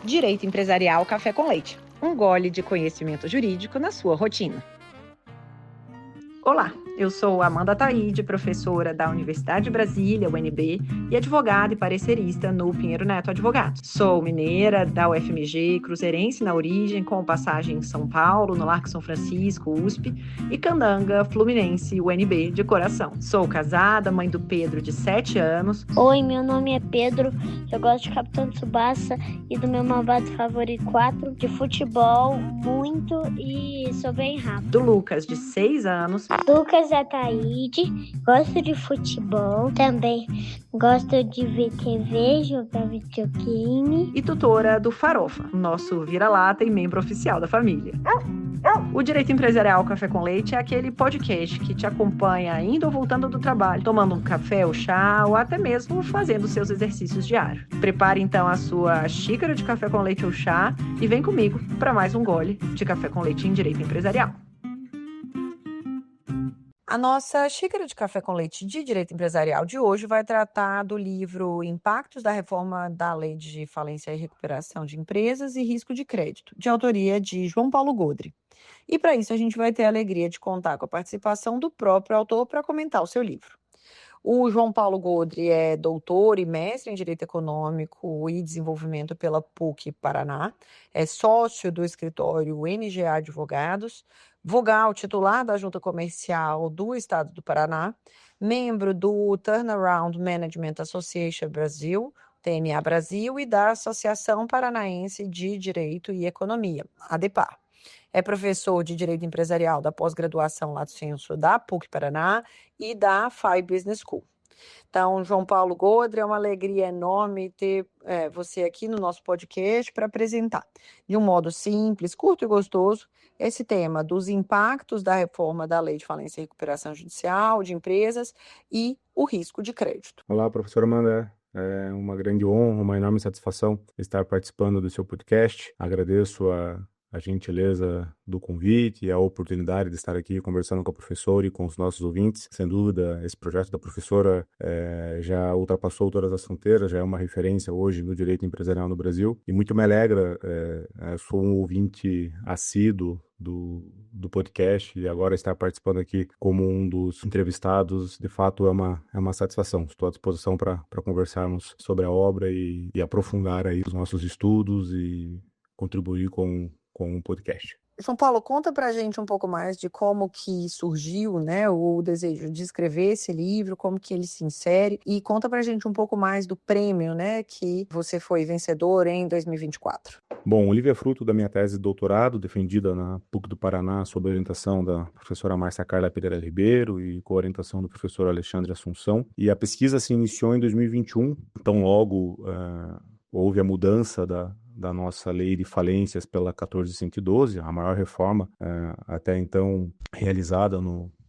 Direito Empresarial Café com Leite. Um gole de conhecimento jurídico na sua rotina. Olá, eu sou Amanda Taide, professora da Universidade de Brasília, UNB, e advogada e parecerista no Pinheiro Neto Advogados. Sou mineira da UFMG, cruzeirense na origem, com passagem em São Paulo, no Largo São Francisco, USP, e candanga fluminense, UNB, de coração. Sou casada, mãe do Pedro, de 7 anos. Oi, meu nome é Pedro, eu gosto de Capitão Tsubasa e do meu malvado favorito 4, de futebol, muito e sou bem rápido. Do Lucas, de 6 anos. Lucas Ataíde, gosto de futebol, também gosto de ver TV, jogar videogame. E tutora do Farofa, nosso vira-lata e membro oficial da família. O Direito Empresarial Café com Leite é aquele podcast que te acompanha indo ou voltando do trabalho, tomando um café ou chá, ou até mesmo fazendo seus exercícios diários. Prepare então a sua xícara de café com leite ou chá e vem comigo para mais um gole de café com leite em Direito Empresarial. A nossa xícara de café com leite de Direito Empresarial de hoje vai tratar do livro Impactos da Reforma da Lei de Falência e Recuperação de Empresas e Risco de Crédito, de autoria de João Paulo Godre. E para isso a gente vai ter a alegria de contar com a participação do próprio autor para comentar o seu livro. O João Paulo Godre é doutor e mestre em Direito Econômico e Desenvolvimento pela PUC Paraná, é sócio do escritório NGA Advogados, vogal titular da Junta Comercial do Estado do Paraná, membro do Turnaround Management Association Brasil, TMA Brasil, e da Associação Paranaense de Direito e Economia, ADEPAR. É professor de Direito Empresarial da pós-graduação Lato Sensu da PUC Paraná e da FAI Business School. Então, João Paulo Godre, é uma alegria enorme ter você aqui no nosso podcast para apresentar, de um modo simples, curto e gostoso, esse tema dos impactos da reforma da Lei de Falência e Recuperação Judicial de Empresas e o risco de crédito. Olá, professora Amanda. É uma grande honra, uma enorme satisfação estar participando do seu podcast. Agradeço a gentileza do convite e a oportunidade de estar aqui conversando com a professora e com os nossos ouvintes. Sem dúvida, esse projeto da professora já ultrapassou todas as fronteiras, já é uma referência hoje no direito empresarial no Brasil. E muito me alegra, sou um ouvinte assíduo do podcast e agora estar participando aqui como um dos entrevistados, de fato, é uma satisfação. Estou à disposição para conversarmos sobre a obra e aprofundar aí os nossos estudos e contribuir com um podcast. João Paulo, conta pra gente um pouco mais de como que surgiu, né, o desejo de escrever esse livro, como que ele se insere, e conta pra gente um pouco mais do prêmio, né, que você foi vencedor em 2024. Bom, o livro é fruto da minha tese de doutorado, defendida na PUC do Paraná, sob a orientação da professora Márcia Carla Pereira Ribeiro e com a orientação do professor Alexandre Assunção, e a pesquisa se iniciou em 2021, então logo houve a mudança da nossa lei de falências pela 14.112, a maior reforma até então realizada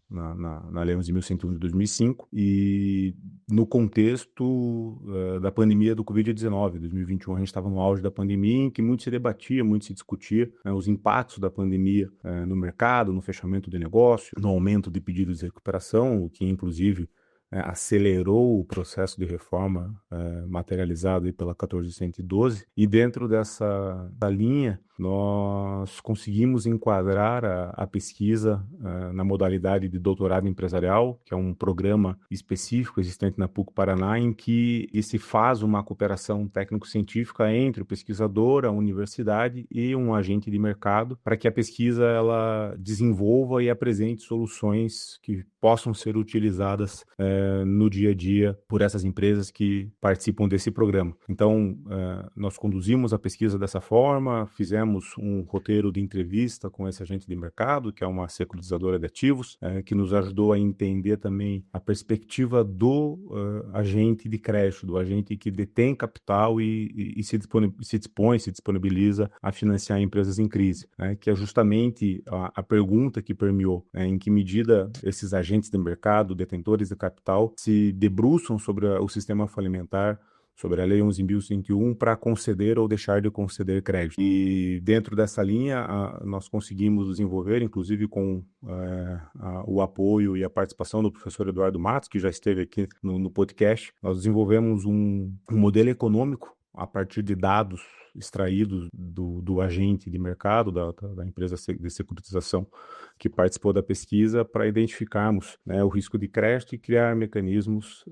na Lei 11.101 de 2005, e no contexto da pandemia do Covid-19, 2021, a gente estava no auge da pandemia, em que muito se debatia, muito se discutia os impactos da pandemia no mercado, no fechamento de negócio, no aumento de pedidos de recuperação, o que inclusive acelerou o processo de reforma materializado aí pela 14.112, e dentro dessa linha nós conseguimos enquadrar a pesquisa na modalidade de doutorado empresarial, que é um programa específico existente na PUC Paraná, em que se faz uma cooperação técnico-científica entre o pesquisador, a universidade e um agente de mercado, para que a pesquisa ela desenvolva e apresente soluções que possam ser utilizadas no dia a dia por essas empresas que participam desse programa. Então, nós conduzimos a pesquisa dessa forma, fizemos um roteiro de entrevista com esse agente de mercado, que é uma securitizadora de ativos, que nos ajudou a entender também a perspectiva do agente de crédito, do agente que detém capital e se disponibiliza a financiar empresas em crise, que é justamente a pergunta que permeou, em que medida esses agentes de mercado, detentores de capital, se debruçam sobre o sistema falimentar, sobre a Lei 11.101, para conceder ou deixar de conceder crédito. E dentro dessa linha, nós conseguimos desenvolver, inclusive com o apoio e a participação do professor Eduardo Matos, que já esteve aqui no podcast, nós desenvolvemos um modelo econômico a partir de dados extraídos do agente de mercado, da empresa de securitização que participou da pesquisa, para identificarmos, né, o risco de crédito e criar mecanismos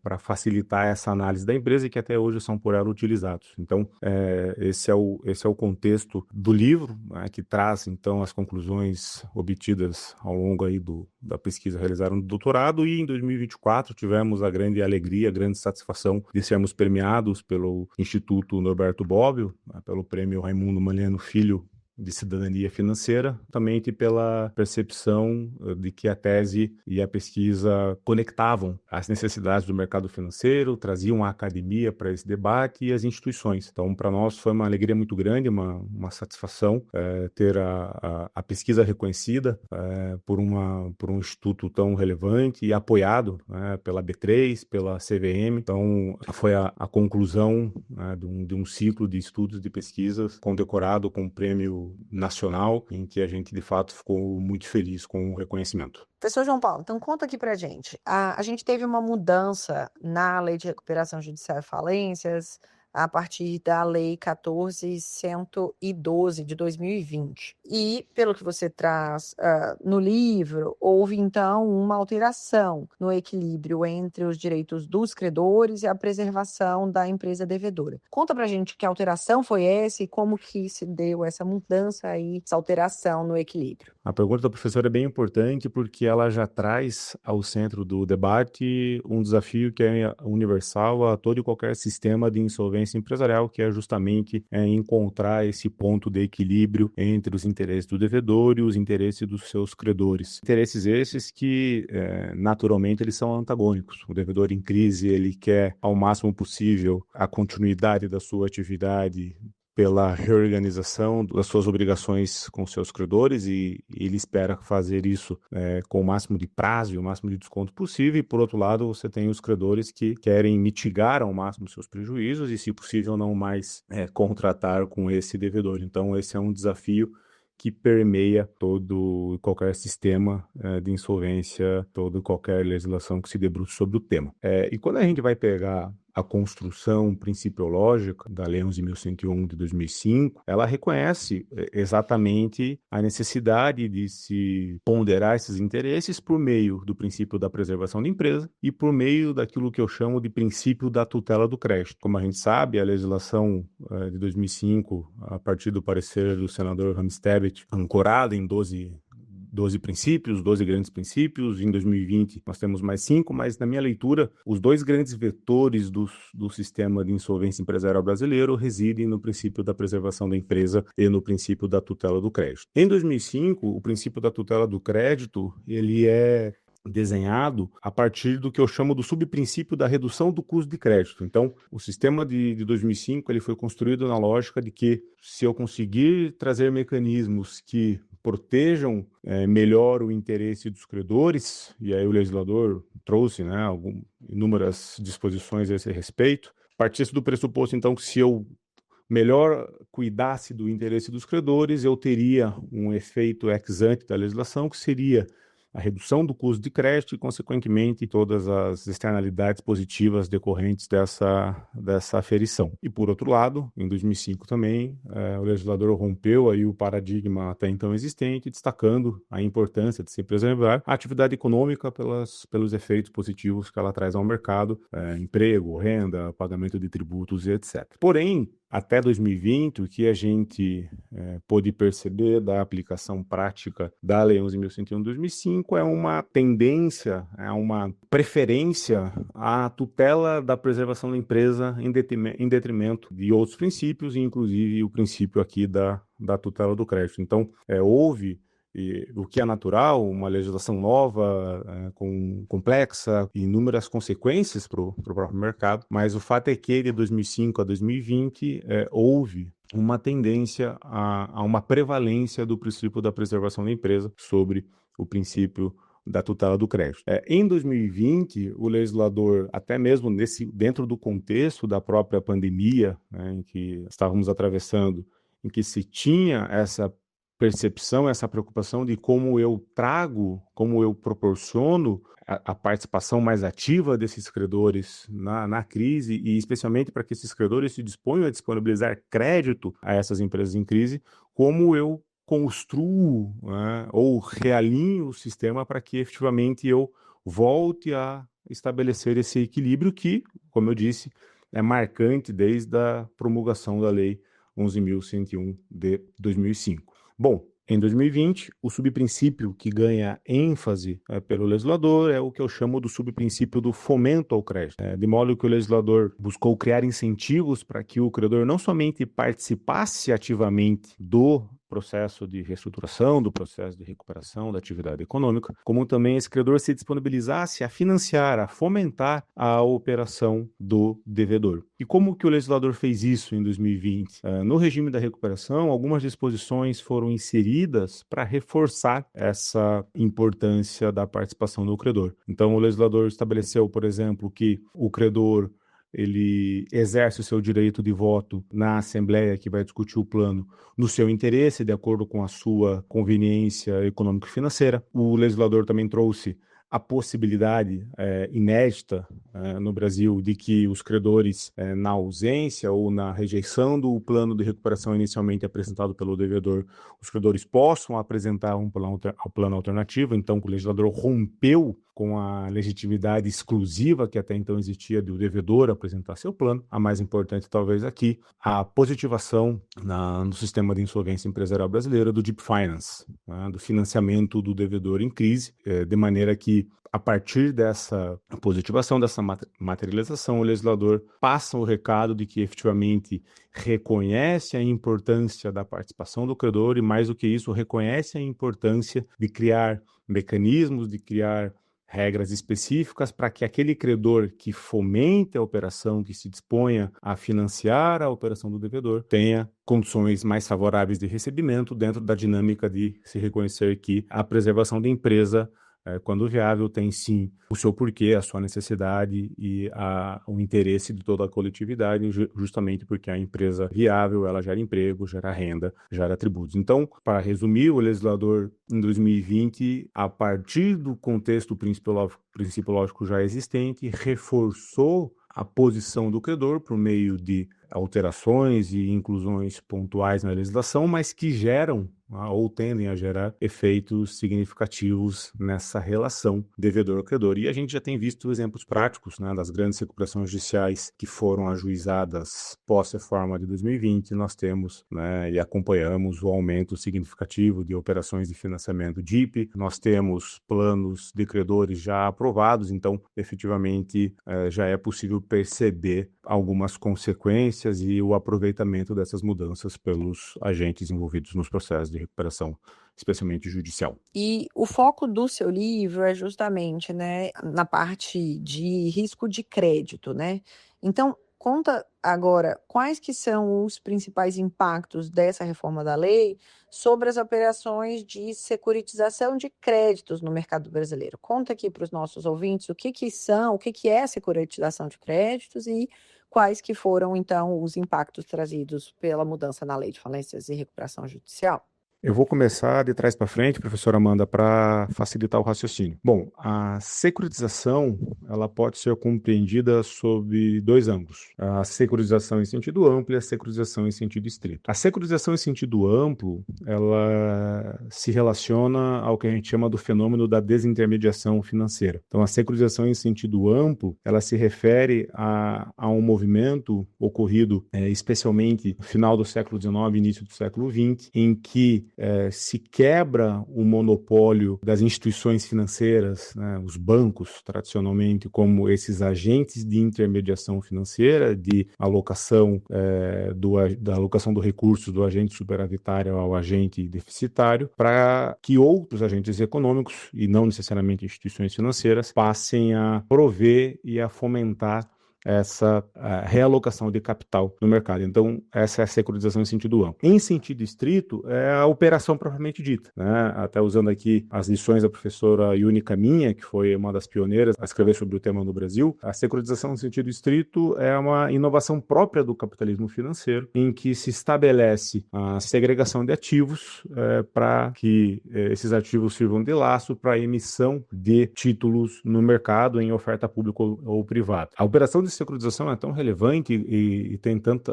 para facilitar essa análise da empresa e que até hoje são por ela utilizados. Então, esse é o contexto do livro, né, que traz, então, as conclusões obtidas ao longo aí da pesquisa realizada no doutorado, e em 2024 tivemos a grande alegria, a grande satisfação de sermos premiados pelo Instituto Norberto Bobbio, né, pelo prêmio Raimundo Maniano Filho de Cidadania Financeira, também pela percepção de que a tese e a pesquisa conectavam as necessidades do mercado financeiro, traziam a academia para esse debate e as instituições. Então, para nós foi uma alegria muito grande, uma satisfação ter a pesquisa reconhecida por um instituto tão relevante e apoiado, né, pela B3, pela CVM. Então, foi a conclusão, né, de um ciclo de estudos de pesquisas condecorado com o prêmio nacional, em que a gente, de fato, ficou muito feliz com o reconhecimento. Professor João Paulo, então conta aqui pra gente. A gente teve uma mudança na Lei de Recuperação Judicial e Falências a partir da Lei 14.112 de 2020. E, pelo que você traz no livro, houve, então, uma alteração no equilíbrio entre os direitos dos credores e a preservação da empresa devedora. Conta pra gente que alteração foi essa e como que se deu essa mudança aí, essa alteração no equilíbrio. A pergunta da professora é bem importante porque ela já traz ao centro do debate um desafio que é universal a todo e qualquer sistema de insolvência empresarial, que é justamente encontrar esse ponto de equilíbrio entre os interesses do devedor e os interesses dos seus credores. Interesses esses que, naturalmente, eles são antagônicos. O devedor em crise, ele quer, ao máximo possível, a continuidade da sua atividade pela reorganização das suas obrigações com seus credores e ele espera fazer isso com o máximo de prazo e o máximo de desconto possível. E, por outro lado, você tem os credores que querem mitigar ao máximo seus prejuízos e, se possível, não mais contratar com esse devedor. Então, esse é um desafio que permeia todo e qualquer sistema de insolvência, toda e qualquer legislação que se debruce sobre o tema. E quando a gente vai pegar a construção principiológica da Lei 11.101 de 2005, ela reconhece exatamente a necessidade de se ponderar esses interesses por meio do princípio da preservação da empresa e por meio daquilo que eu chamo de princípio da tutela do crédito. Como a gente sabe, a legislação de 2005, a partir do parecer do senador Ramstedt, ancorada em 12 princípios, 12 grandes princípios. Em 2020 nós temos mais 5, mas na minha leitura, os dois grandes vetores do sistema de insolvência empresarial brasileiro residem no princípio da preservação da empresa e no princípio da tutela do crédito. Em 2005, o princípio da tutela do crédito, ele é desenhado a partir do que eu chamo do subprincípio da redução do custo de crédito. Então, o sistema de 2005 ele foi construído na lógica de que, se eu conseguir trazer mecanismos que protejam melhor o interesse dos credores, e aí o legislador trouxe, né, inúmeras disposições a esse respeito, partisse do pressuposto, então, que se eu melhor cuidasse do interesse dos credores, eu teria um efeito ex ante da legislação, que seria a redução do custo de crédito e, consequentemente, todas as externalidades positivas decorrentes dessa aferição. E, por outro lado, em 2005 também, o legislador rompeu aí o paradigma até então existente, destacando a importância de se preservar a atividade econômica pelos efeitos positivos que ela traz ao mercado, emprego, renda, pagamento de tributos e etc. Porém, até 2020, o que a gente pôde perceber da aplicação prática da Lei 11.101 de 2005 é uma tendência, uma preferência à tutela da preservação da empresa em detrimento de outros princípios, inclusive o princípio aqui da tutela do crédito. Então, houve, o que é natural, uma legislação nova, complexa, inúmeras consequências para o próprio mercado, mas o fato é que de 2005 a 2020 houve uma tendência a uma prevalência do princípio da preservação da empresa sobre o princípio da tutela do crédito. Em 2020, o legislador, até mesmo dentro do contexto da própria pandemia, né, em que estávamos atravessando, em que se tinha essa percepção, essa preocupação de como eu trago, como eu proporciono a participação mais ativa desses credores na crise, e especialmente para que esses credores se disponham a disponibilizar crédito a essas empresas em crise, como eu construo, né, ou realinho o sistema para que efetivamente eu volte a estabelecer esse equilíbrio que, como eu disse, é marcante desde a promulgação da Lei 11.101 de 2005. Bom, em 2020, o subprincípio que ganha ênfase pelo legislador é o que eu chamo do subprincípio do fomento ao crédito, de modo que o legislador buscou criar incentivos para que o credor não somente participasse ativamente do processo de reestruturação, do processo de recuperação da atividade econômica, como também esse credor se disponibilizasse a financiar, a fomentar a operação do devedor. E como que o legislador fez isso em 2020? No regime da recuperação, algumas disposições foram inseridas para reforçar essa importância da participação do credor. Então, o legislador estabeleceu, por exemplo, que o credor ele exerce o seu direito de voto na Assembleia que vai discutir o plano no seu interesse, de acordo com a sua conveniência econômico-financeira. O legislador também trouxe a possibilidade inédita no Brasil de que os credores, na ausência ou na rejeição do plano de recuperação inicialmente apresentado pelo devedor, os credores possam apresentar um plano alternativo. Então, o legislador rompeu com a legitimidade exclusiva que até então existia do devedor apresentar seu plano. A mais importante, talvez aqui, a positivação no sistema de insolvência empresarial brasileira do Deep Finance, né, do financiamento do devedor em crise, de maneira que, a partir dessa positivação, dessa materialização, o legislador passa o recado de que efetivamente reconhece a importância da participação do credor e, mais do que isso, reconhece a importância de criar mecanismos, de criar regras específicas para que aquele credor que fomente a operação, que se disponha a financiar a operação do devedor, tenha condições mais favoráveis de recebimento dentro da dinâmica de se reconhecer que a preservação da empresa, quando viável, tem sim o seu porquê, a sua necessidade e o interesse de toda a coletividade, justamente porque a empresa viável, ela gera emprego, gera renda, gera tributos. Então, para resumir, o legislador, em 2020, a partir do contexto princípio lógico já existente, reforçou a posição do credor por meio de alterações e inclusões pontuais na legislação, mas que geram ou tendem a gerar efeitos significativos nessa relação devedor-credor. E a gente já tem visto exemplos práticos, né, das grandes recuperações judiciais que foram ajuizadas pós-reforma de 2020. Nós temos, né, e acompanhamos o aumento significativo de operações de financiamento DIP. Nós temos planos de credores já aprovados, então efetivamente já é possível perceber algumas consequências e o aproveitamento dessas mudanças pelos agentes envolvidos nos processos de recuperação, especialmente judicial. E o foco do seu livro é justamente, né, na parte de risco de crédito, né? Então, conta agora quais que são os principais impactos dessa reforma da lei sobre as operações de securitização de créditos no mercado brasileiro. Conta aqui para os nossos ouvintes o que é a securitização de créditos e quais que foram, então, os impactos trazidos pela mudança na Lei de Falências e Recuperação Judicial. Eu vou começar de trás para frente, professora Amanda, para facilitar o raciocínio. Bom, a securitização, ela pode ser compreendida sob dois ângulos. A securitização em sentido amplo e a securitização em sentido estrito. A securitização em sentido amplo, ela se relaciona ao que a gente chama do fenômeno da desintermediação financeira. Então, a securitização em sentido amplo, ela se refere a um movimento ocorrido especialmente no final do século XIX, início do século XX, em que se quebra o monopólio das instituições financeiras, né, os bancos, tradicionalmente, como esses agentes de intermediação financeira, de alocação da alocação do recurso do agente superavitário ao agente deficitário, para que outros agentes econômicos, e não necessariamente instituições financeiras, passem a prover e a fomentar essa realocação de capital no mercado. Então, essa é a securitização em sentido amplo. Em sentido estrito, é a operação propriamente dita, né? Até usando aqui as lições da professora Yuni Caminha, que foi uma das pioneiras a escrever sobre o tema no Brasil, a securitização em sentido estrito é uma inovação própria do capitalismo financeiro, em que se estabelece a segregação de ativos para que esses ativos sirvam de laço para a emissão de títulos no mercado em oferta pública ou privada. A operação de securitização é tão relevante e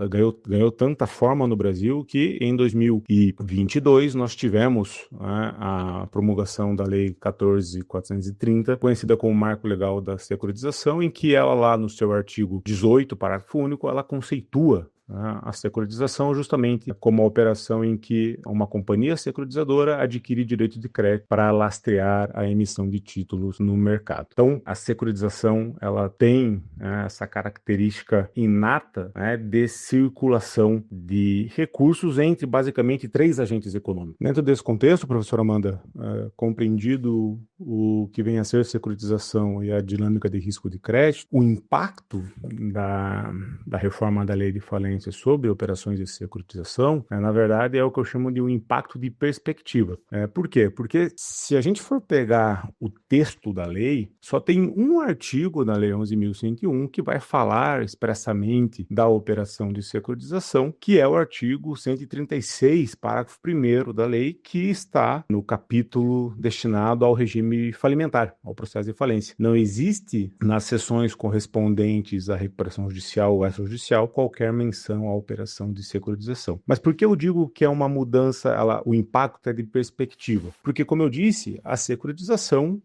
ganhou tanta forma no Brasil que em 2022 nós tivemos a promulgação da Lei 14.430, conhecida como Marco Legal da Securitização, em que ela lá no seu artigo 18, parágrafo único, ela conceitua a securitização justamente como a operação em que uma companhia securitizadora adquire direito de crédito para lastrear a emissão de títulos no mercado. Então, a securitização ela tem essa característica inata de circulação de recursos entre basicamente 3 agentes econômicos. Dentro desse contexto, professora Amanda, compreendido o que vem a ser securitização e a dinâmica de risco de crédito, o impacto da reforma da lei de falência sobre operações de securitização, na verdade, é o que eu chamo de um impacto de perspectiva. Por quê? Porque se a gente for pegar o texto da lei, só tem um artigo na Lei 11.101 que vai falar expressamente da operação de securitização, que é o artigo 136, parágrafo 1º da lei, que está no capítulo destinado ao regime falimentar, ao processo de falência. Não existe nas seções correspondentes à recuperação judicial ou extrajudicial qualquer menção à operação de securitização. Mas por que eu digo que é uma mudança, o impacto é de perspectiva? Porque, como eu disse, a securitização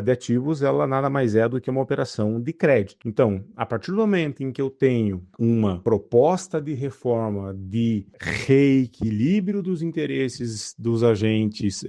de ativos, ela nada mais é do que uma operação de crédito. Então, a partir do momento em que eu tenho uma proposta de reforma de reequilíbrio dos interesses dos agentes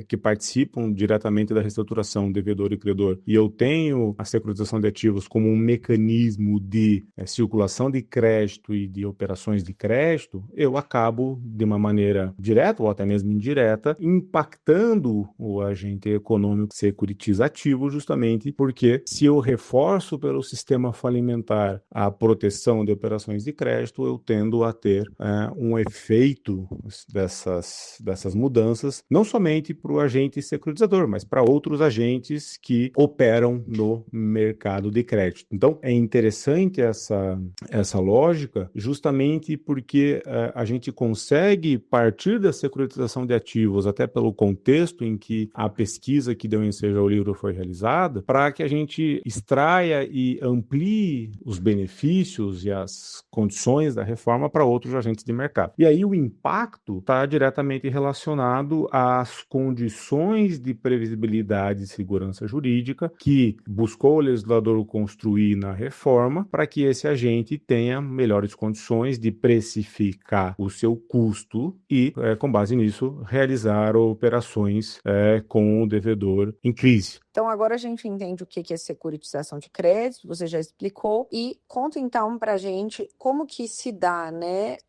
que participam diretamente da reestruturação, devedor e credor, e eu tenho a securitização de ativos como um mecanismo de circulação de crédito e de operações de crédito, eu acabo, de uma maneira direta ou até mesmo indireta, impactando o agente econômico securitizativo, justamente porque se eu reforço pelo sistema falimentar a proteção de operações de crédito, eu tendo a ter um efeito dessas mudanças, não somente para o agente securitizador, mas para outros agentes que operam no mercado de crédito. Então, é interessante essa lógica, justamente porque a gente consegue partir da securitização de ativos, até pelo contexto em que a pesquisa que deu ensejo ao livro foi realizada, para que a gente extraia e amplie os benefícios e as condições da reforma para outros agentes de mercado. E aí o impacto está diretamente relacionado às condições de previsibilidade e segurança jurídica que buscou o legislador construir na reforma para que esse agente tenha melhores condições de precificar o seu custo e, com base nisso, realizar operações com o devedor em crise. Então, agora a gente entende o que é securitização de crédito, você já explicou, e conta então para a gente como que se dá,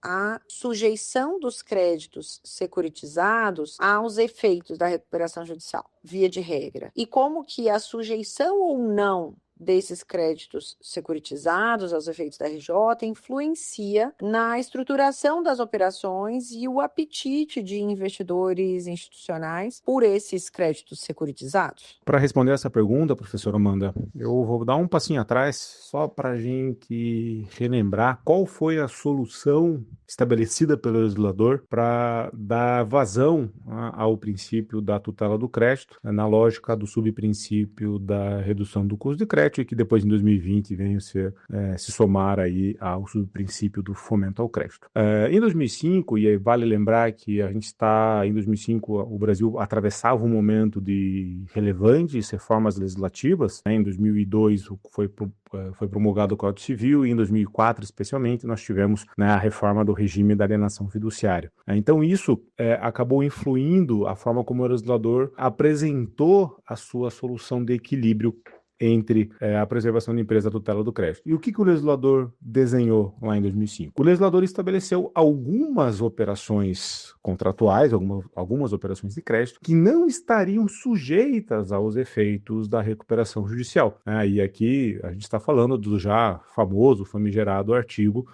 a sujeição dos créditos securitizados aos efeitos da recuperação judicial, via de regra, e como que a sujeição ou não desses créditos securitizados aos efeitos da RJ influencia na estruturação das operações e o apetite de investidores institucionais por esses créditos securitizados? Para responder essa pergunta, professora Amanda, eu vou dar um passinho atrás só para a gente relembrar qual foi a solução estabelecida pelo legislador para dar vazão ao princípio da tutela do crédito, na lógica do subprincípio da redução do custo de crédito, e que depois em 2020 veio se somar aí ao subprincípio do fomento ao crédito. Em 2005, e aí vale lembrar que a gente está em 2005, o Brasil atravessava um momento de relevantes reformas legislativas, em 2002 foi promulgado o Código Civil e em 2004, especialmente, nós tivemos a reforma do regime da alienação fiduciária. Então isso acabou influindo a forma como o legislador apresentou a sua solução de equilíbrio entre a preservação da empresa e a tutela do crédito. E o que o legislador desenhou lá em 2005? O legislador estabeleceu algumas operações contratuais, algumas operações de crédito, que não estariam sujeitas aos efeitos da recuperação judicial. E aqui a gente está falando do já famoso, famigerado artigo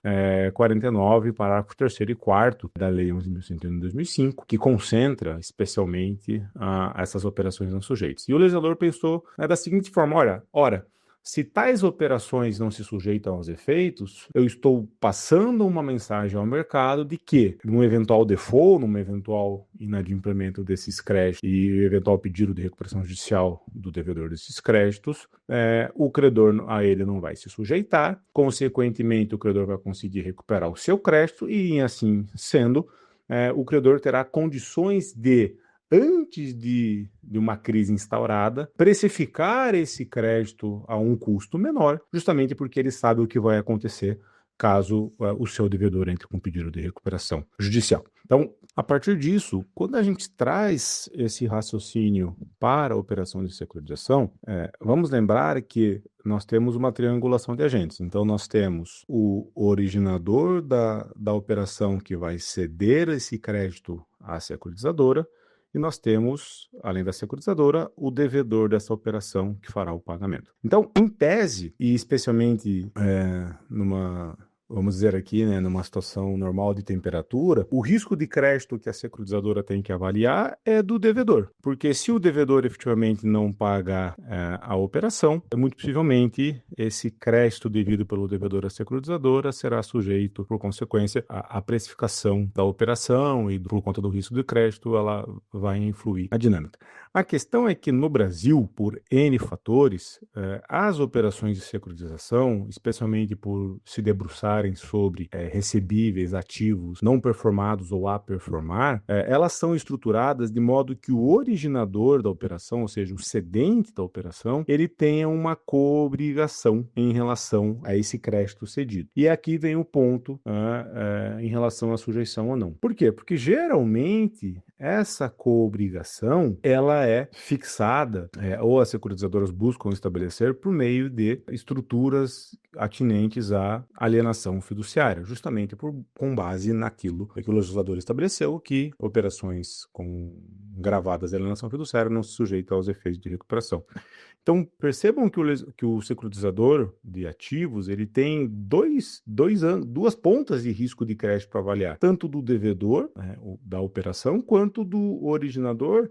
49, parágrafo 3º e 4º da Lei 11.101 de 2005, que concentra especialmente essas operações não sujeitas. E o legislador pensou da seguinte forma: ora, se tais operações não se sujeitam aos efeitos, eu estou passando uma mensagem ao mercado de que, num eventual default, num eventual inadimplemento desses créditos e eventual pedido de recuperação judicial do devedor desses créditos, o credor a ele não vai se sujeitar, consequentemente o credor vai conseguir recuperar o seu crédito e, assim sendo, o credor terá condições de, antes de uma crise instaurada, precificar esse crédito a um custo menor, justamente porque ele sabe o que vai acontecer caso o seu devedor entre com pedido de recuperação judicial. Então, a partir disso, quando a gente traz esse raciocínio para a operação de securitização, vamos lembrar que nós temos uma triangulação de agentes. Então, nós temos o originador da operação que vai ceder esse crédito à securitizadora, e nós temos, além da securitizadora, o devedor dessa operação que fará o pagamento. Então, em tese, e especialmente vamos dizer aqui, numa situação normal de temperatura, o risco de crédito que a securitizadora tem que avaliar é do devedor. Porque se o devedor efetivamente não pagar a operação, muito possivelmente esse crédito devido pelo devedor à securitizadora será sujeito, por consequência, à precificação da operação e, por conta do risco de crédito, ela vai influir na dinâmica. A questão é que no Brasil, por N fatores, as operações de securitização, especialmente por se debruçarem sobre recebíveis, ativos não performados ou a performar, elas são estruturadas de modo que o originador da operação, ou seja, o cedente da operação, ele tenha uma coobrigação em relação a esse crédito cedido. E aqui vem o ponto em relação à sujeição ou não. Por quê? Porque geralmente essa coobrigação ela é fixada, ou as securitizadoras buscam estabelecer por meio de estruturas atinentes à alienação fiduciária, justamente com base naquilo que o legislador estabeleceu, que operações gravadas de alienação fiduciária não se sujeitam aos efeitos de recuperação. Então, percebam que o securitizador de ativos ele tem duas pontas de risco de crédito para avaliar, tanto do devedor da operação, quanto do originador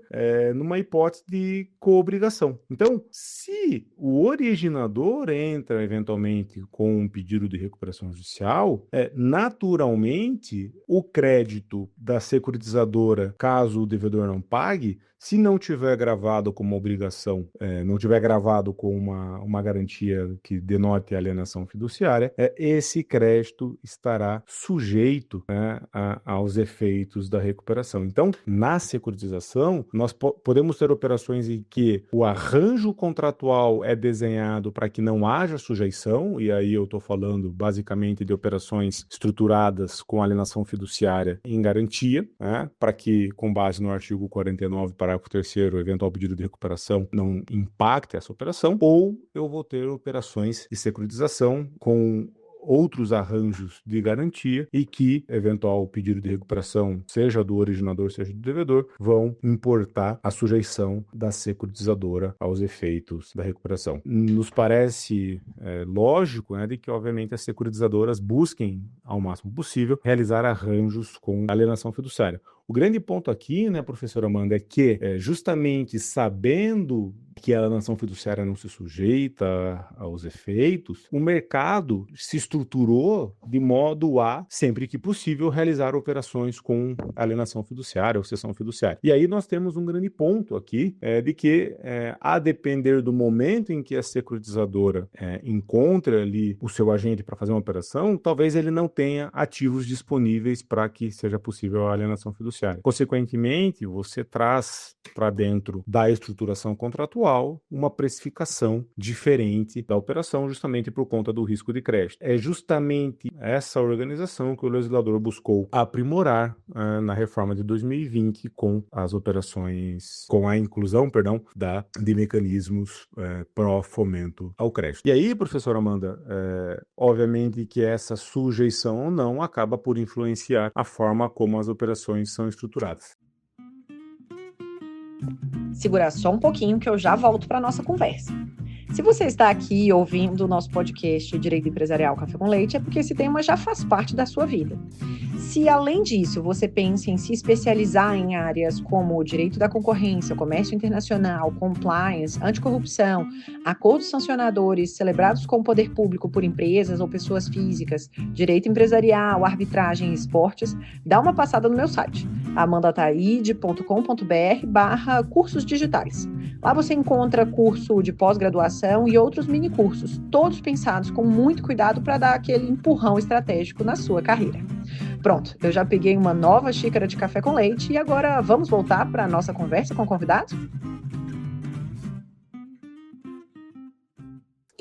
numa hipótese de coobrigação. Então, se o originador entra eventualmente com um pedido de recuperação judicial, naturalmente o crédito da securitizadora, caso o devedor não pague, se não tiver gravado como obrigação, não tiver gravado com uma garantia que denote a alienação fiduciária, esse crédito estará sujeito aos efeitos da recuperação. Então, na securitização, nós podemos ter operações em que o arranjo contratual é desenhado para que não haja sujeição, e aí eu estou falando basicamente de operações estruturadas com alienação fiduciária em garantia, para que, com base no artigo 49, parágrafo 3º, o eventual pedido de recuperação não impacte essa operação, ou eu vou ter operações de securitização com outros arranjos de garantia e que eventual pedido de recuperação, seja do originador, seja do devedor, vão importar a sujeição da securitizadora aos efeitos da recuperação. Nos parece lógico de que, obviamente, as securitizadoras busquem, ao máximo possível, realizar arranjos com alienação fiduciária. O grande ponto aqui, professora Amanda, é que justamente sabendo que a alienação fiduciária não se sujeita aos efeitos, o mercado se estruturou de modo a, sempre que possível, realizar operações com alienação fiduciária ou cessão fiduciária. E aí nós temos um grande ponto aqui, de que, a depender do momento em que a securitizadora encontra ali o seu agente para fazer uma operação, talvez ele não tenha ativos disponíveis para que seja possível a alienação fiduciária. judiciária. Consequentemente, você traz para dentro da estruturação contratual uma precificação diferente da operação, justamente por conta do risco de crédito. É justamente essa organização que o legislador buscou aprimorar na reforma de 2020 com as operações, com a inclusão, de mecanismos pró-fomento ao crédito. E aí, professora Amanda, obviamente que essa sujeição ou não acaba por influenciar a forma como as operações são estruturadas. Segura só um pouquinho que eu já volto para a nossa conversa. Se você está aqui ouvindo o nosso podcast Direito Empresarial Café com Leite, é porque esse tema já faz parte da sua vida. Se, além disso, você pensa em se especializar em áreas como o direito da concorrência, comércio internacional, compliance, anticorrupção, acordos sancionadores celebrados com o poder público por empresas ou pessoas físicas, direito empresarial, arbitragem e esportes, dá uma passada no meu site, amandataide.com.br/cursos digitais. Lá você encontra curso de pós-graduação e outros mini-cursos, todos pensados com muito cuidado para dar aquele empurrão estratégico na sua carreira. Pronto, eu já peguei uma nova xícara de café com leite e agora vamos voltar para a nossa conversa com o convidado?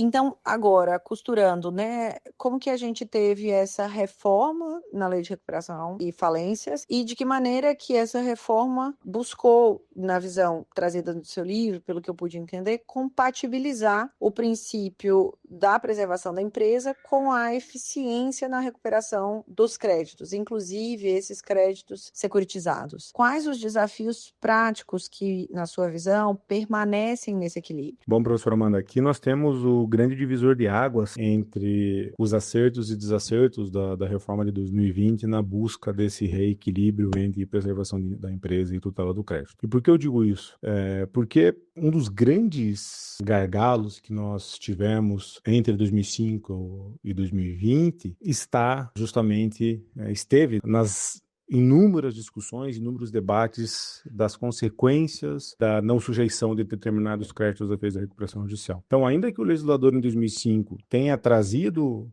Então, agora, costurando, né, como que a gente teve essa reforma na Lei de Recuperação e Falências e de que maneira que essa reforma buscou, na visão trazida no seu livro, pelo que eu pude entender, compatibilizar o princípio da preservação da empresa com a eficiência na recuperação dos créditos, inclusive esses créditos securitizados. Quais os desafios práticos que, na sua visão, permanecem nesse equilíbrio? Bom, professora Amanda, aqui nós temos o grande divisor de águas entre os acertos e desacertos da reforma de 2020 na busca desse reequilíbrio entre preservação da empresa e tutela do crédito. E por que eu digo isso? Porque um dos grandes gargalos que nós tivemos entre 2005 e 2020 esteve nas inúmeras discussões, inúmeros debates das consequências da não sujeição de determinados créditos aos efeitos da recuperação judicial. Então, ainda que o legislador em 2005 tenha trazido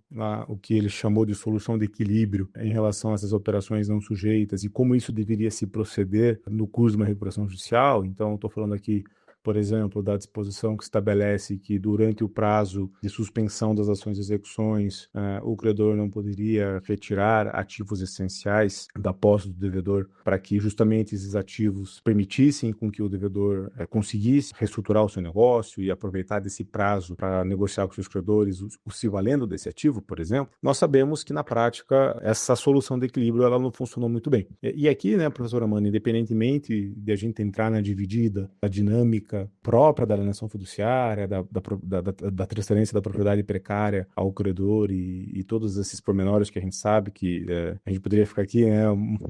o que ele chamou de solução de equilíbrio em relação a essas operações não sujeitas e como isso deveria se proceder no curso de uma recuperação judicial, então estou falando aqui, por exemplo, da disposição que estabelece que durante o prazo de suspensão das ações e execuções, o credor não poderia retirar ativos essenciais da posse do devedor para que justamente esses ativos permitissem com que o devedor conseguisse reestruturar o seu negócio e aproveitar desse prazo para negociar com seus credores, se valendo desse ativo, por exemplo. Nós sabemos que, na prática, essa solução de equilíbrio ela não funcionou muito bem. E aqui, né, professora Amanda, independentemente de a gente entrar na dividida, na dinâmica própria da alienação fiduciária, da transferência da propriedade precária ao credor e todos esses pormenores que a gente sabe que a gente poderia ficar aqui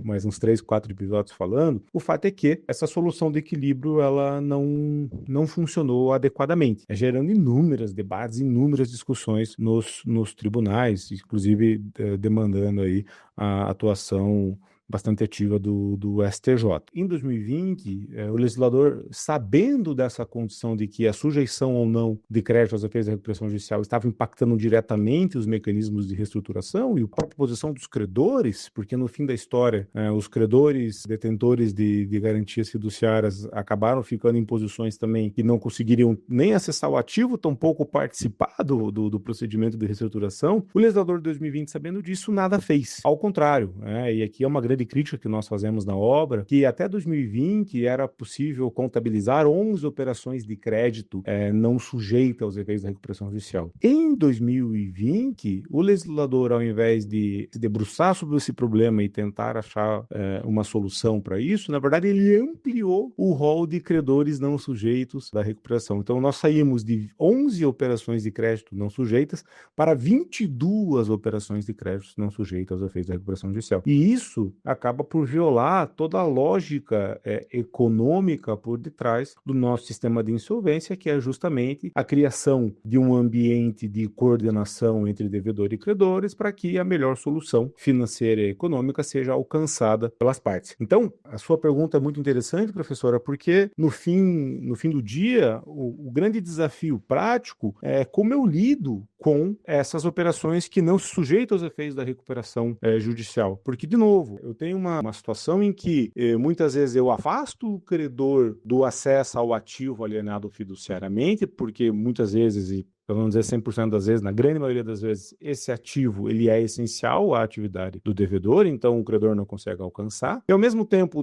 mais uns 3, 4 episódios falando, o fato é que essa solução de equilíbrio ela não funcionou adequadamente, gerando inúmeros debates, inúmeras discussões nos tribunais, inclusive demandando aí a atuação bastante ativa do STJ. Em 2020, o legislador, sabendo dessa condição de que a sujeição ou não de crédito aos efeitos da recuperação judicial estava impactando diretamente os mecanismos de reestruturação e a própria posição dos credores, porque no fim da história, os credores detentores de garantias fiduciárias acabaram ficando em posições também que não conseguiriam nem acessar o ativo, tampouco participar do procedimento de reestruturação. O legislador de 2020, sabendo disso, nada fez. Ao contrário, e aqui é uma grande crítica que nós fazemos na obra, que até 2020 era possível contabilizar 11 operações de crédito não sujeitas aos efeitos da recuperação judicial. Em 2020, o legislador, ao invés de se debruçar sobre esse problema e tentar achar uma solução para isso, na verdade ele ampliou o rol de credores não sujeitos da recuperação. Então nós saímos de 11 operações de crédito não sujeitas para 22 operações de crédito não sujeitas aos efeitos da recuperação judicial. E isso acaba por violar toda a lógica econômica por detrás do nosso sistema de insolvência, que é justamente a criação de um ambiente de coordenação entre devedor e credores para que a melhor solução financeira e econômica seja alcançada pelas partes. Então, a sua pergunta é muito interessante, professora, porque no fim do dia, o grande desafio prático é como eu lido com essas operações que não se sujeitam aos efeitos da recuperação judicial. Porque, de novo, eu tenho uma situação em que muitas vezes eu afasto o credor do acesso ao ativo alienado fiduciariamente, porque muitas vezes, e para não dizer 100% das vezes, na grande maioria das vezes, esse ativo ele é essencial à atividade do devedor, então o credor não consegue alcançar. E ao mesmo tempo, o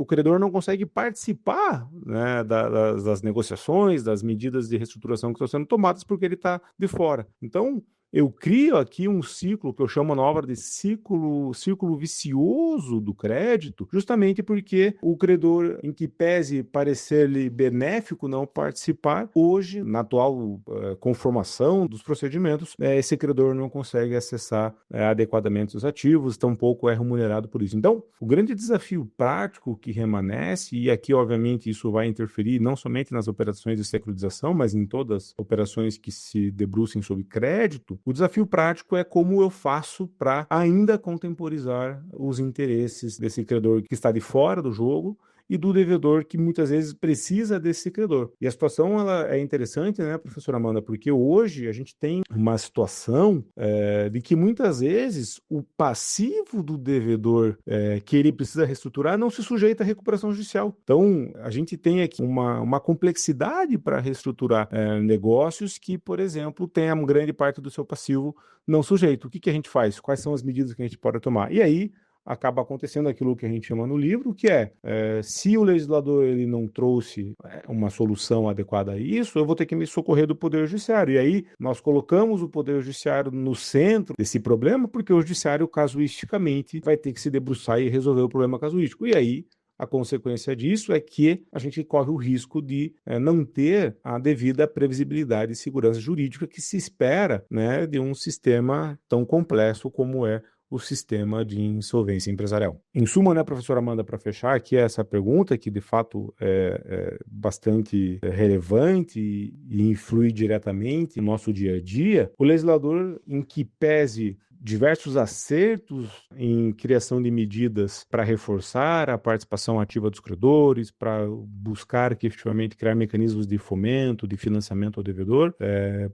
credor não consegue participar, né, das negociações, das medidas de reestruturação que estão sendo tomadas, porque ele está de fora. Então, eu crio aqui um ciclo que eu chamo na obra de ciclo vicioso do crédito, justamente porque o credor, em que pese parecer-lhe benéfico não participar, hoje, na atual conformação dos procedimentos, esse credor não consegue acessar adequadamente os ativos, tampouco é remunerado por isso. Então, o grande desafio prático que remanesce, e aqui, obviamente, isso vai interferir não somente nas operações de securitização, mas em todas as operações que se debrucem sobre crédito, o desafio prático é como eu faço para ainda contemporizar os interesses desse credor que está de fora do jogo e do devedor que muitas vezes precisa desse credor. E a situação ela é interessante, né, professora Amanda, porque hoje a gente tem uma situação de que muitas vezes o passivo do devedor que ele precisa reestruturar não se sujeita à recuperação judicial. Então, a gente tem aqui uma complexidade para reestruturar negócios que, por exemplo, tem a grande parte do seu passivo não sujeito. O que a gente faz? Quais são as medidas que a gente pode tomar? E aí, acaba acontecendo aquilo que a gente chama no livro, que se o legislador ele não trouxe uma solução adequada a isso, eu vou ter que me socorrer do Poder Judiciário. E aí nós colocamos o Poder Judiciário no centro desse problema, porque o Judiciário, casuisticamente, vai ter que se debruçar e resolver o problema casuístico. E aí a consequência disso é que a gente corre o risco de não ter a devida previsibilidade e segurança jurídica que se espera, né, de um sistema tão complexo como é o sistema de insolvência empresarial. Em suma, né, professora Amanda, para fechar aqui essa pergunta, que de fato é bastante relevante e influi diretamente no nosso dia a dia, o legislador, em que pese diversos acertos em criação de medidas para reforçar a participação ativa dos credores, para buscar que efetivamente criar mecanismos de fomento, de financiamento ao devedor,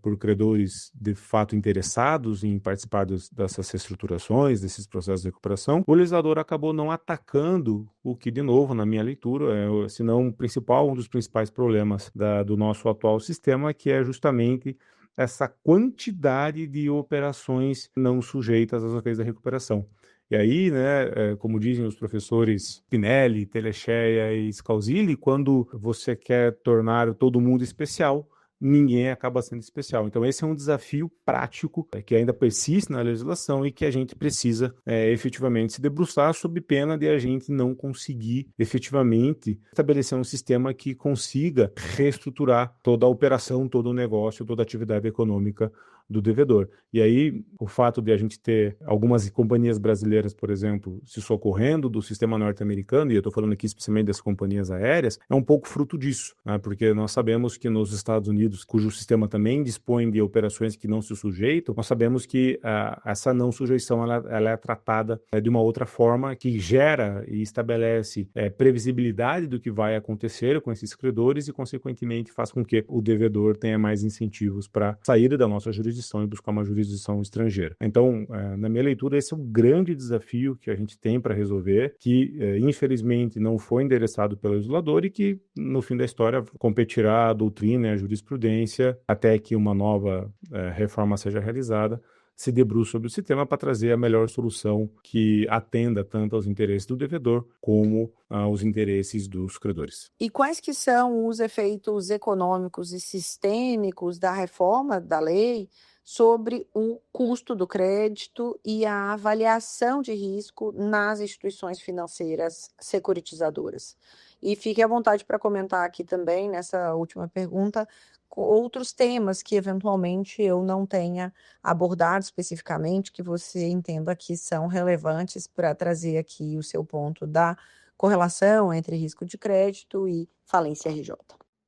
por credores de fato interessados em participar dessas reestruturações, desses processos de recuperação, o legislador acabou não atacando o que, de novo, na minha leitura, se não um dos principais problemas do nosso atual sistema, que é justamente essa quantidade de operações não sujeitas às leis da recuperação. E aí, né, como dizem os professores Pinelli, Telecheia e Scalzilli, quando você quer tornar todo mundo especial, ninguém acaba sendo especial. Então esse é um desafio prático que ainda persiste na legislação e que a gente precisa efetivamente se debruçar, sob pena de a gente não conseguir efetivamente estabelecer um sistema que consiga reestruturar toda a operação, todo o negócio, toda a atividade econômica do devedor. E aí, o fato de a gente ter algumas companhias brasileiras, por exemplo, se socorrendo do sistema norte-americano, e eu estou falando aqui especialmente das companhias aéreas, é um pouco fruto disso, né? Porque nós sabemos que nos Estados Unidos, cujo sistema também dispõe de operações que não se sujeitam, nós sabemos que essa não sujeição ela é tratada de uma outra forma que gera e estabelece previsibilidade do que vai acontecer com esses credores e, consequentemente, faz com que o devedor tenha mais incentivos para sair da nossa jurisdição e buscar uma jurisdição estrangeira. Então, na minha leitura, esse é um grande desafio que a gente tem para resolver, que infelizmente não foi endereçado pelo legislador e que, no fim da história, competirá a doutrina e a jurisprudência até que uma nova reforma seja realizada, se debruça sobre o sistema para trazer a melhor solução que atenda tanto aos interesses do devedor como aos interesses dos credores. E quais que são os efeitos econômicos e sistêmicos da reforma da lei sobre o custo do crédito e a avaliação de risco nas instituições financeiras securitizadoras? E fique à vontade para comentar aqui também, nessa última pergunta, outros temas que eventualmente eu não tenha abordado especificamente, que você entenda que são relevantes para trazer aqui o seu ponto da correlação entre risco de crédito e falência RJ.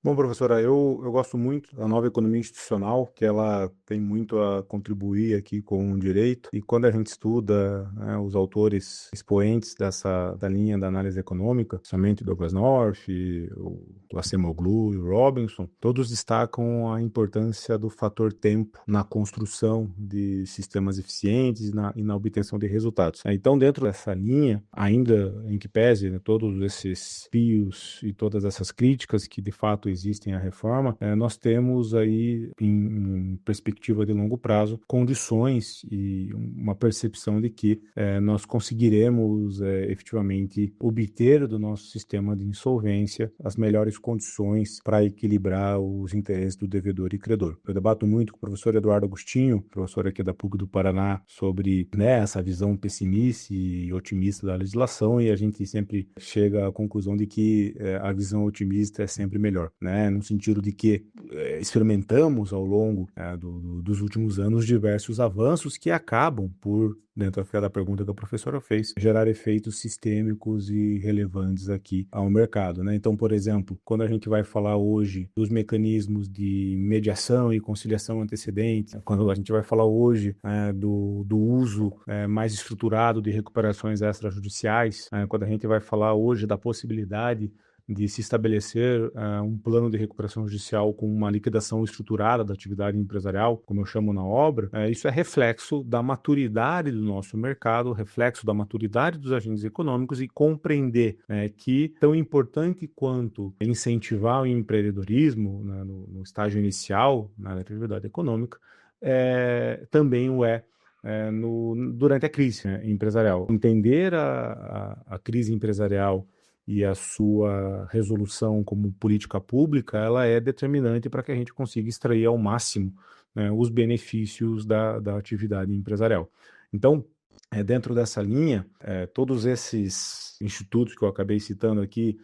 Bom, professora, eu gosto muito da nova economia institucional, que ela tem muito a contribuir aqui com o direito. E quando a gente estuda, né, os autores expoentes da linha da análise econômica, somente Douglas North, o Acemoglu e o Robinson, todos destacam a importância do fator tempo na construção de sistemas eficientes e na obtenção de resultados. Então, dentro dessa linha, ainda em que pese, né, todos esses pios e todas essas críticas que de fato existem à reforma, nós temos aí, em perspectiva de longo prazo, condições e uma percepção de que nós conseguiremos efetivamente obter do nosso sistema de insolvência as melhores condições para equilibrar os interesses do devedor e credor. Eu debato muito com o professor Eduardo Agostinho, professor aqui da PUC do Paraná, sobre essa visão pessimista e otimista da legislação, e a gente sempre chega à conclusão de que a visão otimista é sempre melhor, né? No sentido de que experimentamos ao longo dos últimos anos diversos avanços que acabam por, dentro da pergunta que a professora fez, gerar efeitos sistêmicos e relevantes aqui ao mercado, né? Então, por exemplo, quando a gente vai falar hoje dos mecanismos de mediação e conciliação antecedentes, quando a gente vai falar hoje do uso mais estruturado de recuperações extrajudiciais, quando a gente vai falar hoje da possibilidade de se estabelecer um plano de recuperação judicial com uma liquidação estruturada da atividade empresarial, como eu chamo na obra, isso é reflexo da maturidade do nosso mercado, reflexo da maturidade dos agentes econômicos e compreender que tão importante quanto incentivar o empreendedorismo, né, no estágio inicial na atividade econômica, também o durante a crise empresarial. Entender a crise empresarial e a sua resolução como política pública, ela é determinante para que a gente consiga extrair ao máximo, né, os benefícios da atividade empresarial. Então, dentro dessa linha, todos esses institutos que eu acabei citando aqui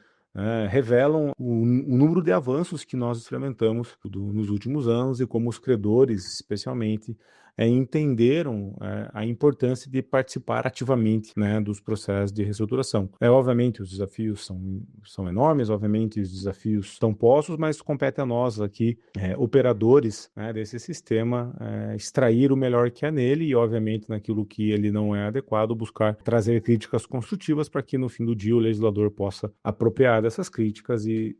revelam o número de avanços que nós experimentamos nos últimos anos e como os credores, especialmente, entenderam a importância de participar ativamente, né, dos processos de reestruturação. Obviamente, os desafios são enormes, obviamente, os desafios estão postos, mas compete a nós aqui, operadores, né, desse sistema, extrair o melhor que há nele e, obviamente, naquilo que ele não é adequado, buscar trazer críticas construtivas para que, no fim do dia, o legislador possa apropriar dessas críticas e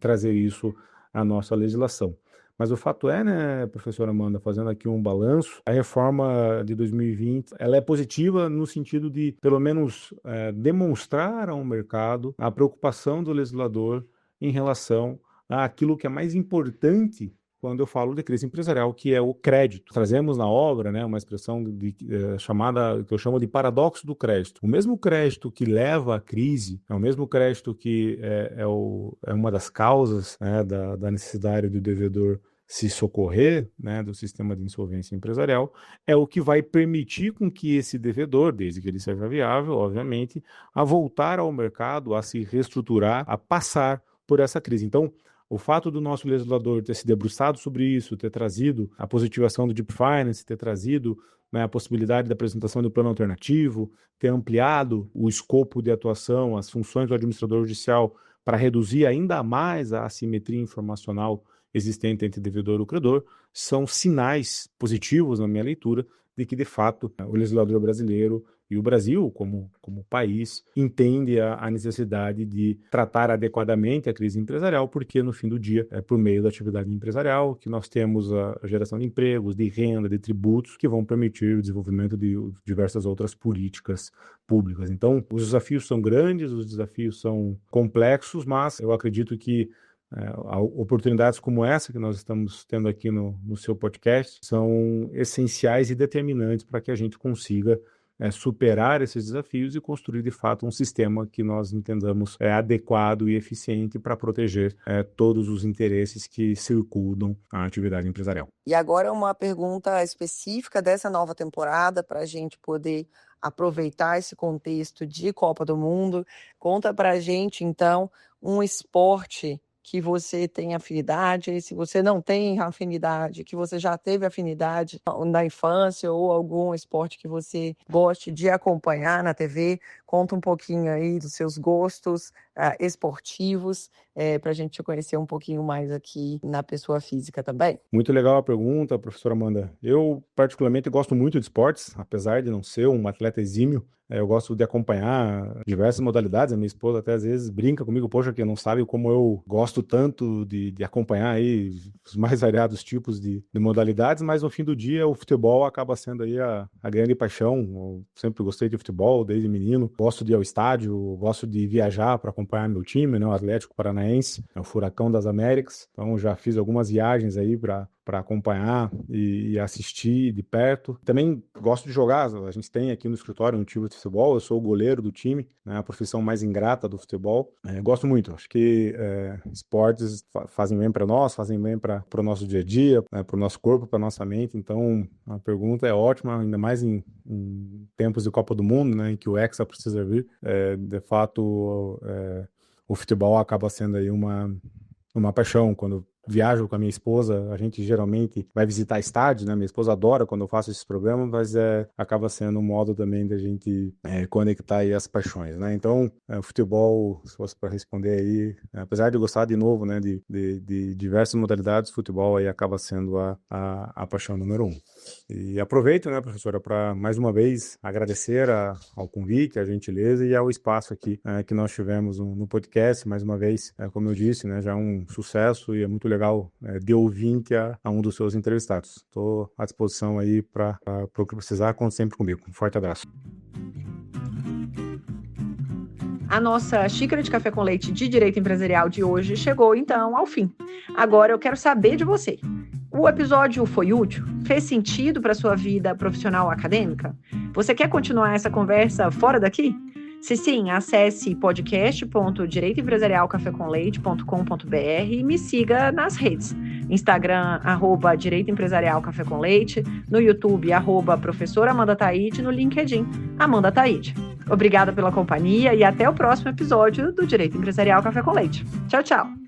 trazer isso à nossa legislação. Mas o fato né, professora Amanda, fazendo aqui um balanço, a reforma de 2020, ela é positiva no sentido de, pelo menos, demonstrar ao mercado a preocupação do legislador em relação àquilo que é mais importante quando eu falo de crise empresarial, que é o crédito. Trazemos na obra, né, uma expressão chamada, que eu chamo de paradoxo do crédito. O mesmo crédito que leva à crise, é o mesmo crédito que é uma das causas, né, da necessidade do devedor se socorrer, né, do sistema de insolvência empresarial, é o que vai permitir com que esse devedor, desde que ele seja viável, obviamente, a voltar ao mercado, a se reestruturar, a passar por essa crise. Então, o fato do nosso legislador ter se debruçado sobre isso, ter trazido a positivação do Deep Finance, ter trazido, né, a possibilidade da apresentação do plano alternativo, ter ampliado o escopo de atuação, as funções do administrador judicial para reduzir ainda mais a assimetria informacional existente entre devedor e credor, são sinais positivos, na minha leitura, de que, de fato, o legislador brasileiro e o Brasil, como país, entende a necessidade de tratar adequadamente a crise empresarial, porque, no fim do dia, é por meio da atividade empresarial que nós temos a geração de empregos, de renda, de tributos, que vão permitir o desenvolvimento de diversas outras políticas públicas. Então, os desafios são grandes, os desafios são complexos, mas eu acredito que oportunidades como essa que nós estamos tendo aqui no seu podcast são essenciais e determinantes para que a gente consiga superar esses desafios e construir de fato um sistema que nós entendamos adequado e eficiente para proteger todos os interesses que circundam a atividade empresarial. E agora uma pergunta específica dessa nova temporada para a gente poder aproveitar esse contexto de Copa do Mundo. Conta para a gente, então, um esporte que você tem afinidade, e se você não tem afinidade, que você já teve afinidade na infância ou algum esporte que você goste de acompanhar na TV, conta um pouquinho aí dos seus gostos esportivos, para a gente te conhecer um pouquinho mais aqui na pessoa física também? Muito legal a pergunta, professora Amanda. Eu, particularmente, gosto muito de esportes, apesar de não ser um atleta exímio. Eu gosto de acompanhar diversas modalidades. A minha esposa até às vezes brinca comigo, poxa, que não sabe como eu gosto tanto de acompanhar aí os mais variados tipos de modalidades, mas no fim do dia o futebol acaba sendo aí a grande paixão. Eu sempre gostei de futebol desde menino, gosto de ir ao estádio, gosto de viajar para acompanhar meu time, né, o Atlético Paranaense, o Furacão das Américas. Então já fiz algumas viagens aí para acompanhar e assistir de perto. Também gosto de jogar, a gente tem aqui no escritório um time de futebol, eu sou o goleiro do time, né, a profissão mais ingrata do futebol. Gosto muito, acho que esportes fazem bem para nós, fazem bem para o nosso dia a dia, né, para o nosso corpo, para a nossa mente, então a pergunta é ótima, ainda mais em tempos de Copa do Mundo, né, em que o Hexa precisa vir. De fato, o futebol acaba sendo aí uma paixão. Quando viajo com a minha esposa, a gente geralmente vai visitar estádios, né? Minha esposa adora quando eu faço esses programas, mas acaba sendo um modo também da gente conectar aí as paixões, né? Então, o futebol, se fosse para responder aí, apesar de gostar de novo, né, de diversas modalidades, o futebol aí acaba sendo a paixão número 1. E aproveito, né, professora, para mais uma vez agradecer ao convite, à gentileza e ao espaço aqui que nós tivemos no podcast. Mais uma vez, como eu disse, né, já é um sucesso e é muito legal de ouvinte a um dos seus entrevistados. Estou à disposição aí para o que precisar, conte sempre comigo. Um forte abraço. A nossa xícara de café com leite de Direito Empresarial de hoje chegou, então, ao fim. Agora eu quero saber de você. O episódio foi útil? Fez sentido para a sua vida profissional ou acadêmica? Você quer continuar essa conversa fora daqui? Se sim, acesse podcast.direitoempresarialcafécomleite.com.br e me siga nas redes. Instagram, @Direito Empresarial Café com Leite, no YouTube, @Professora Amanda Taide, no LinkedIn, Amanda Taide. Obrigada pela companhia e até o próximo episódio do Direito Empresarial Café com Leite. Tchau, tchau!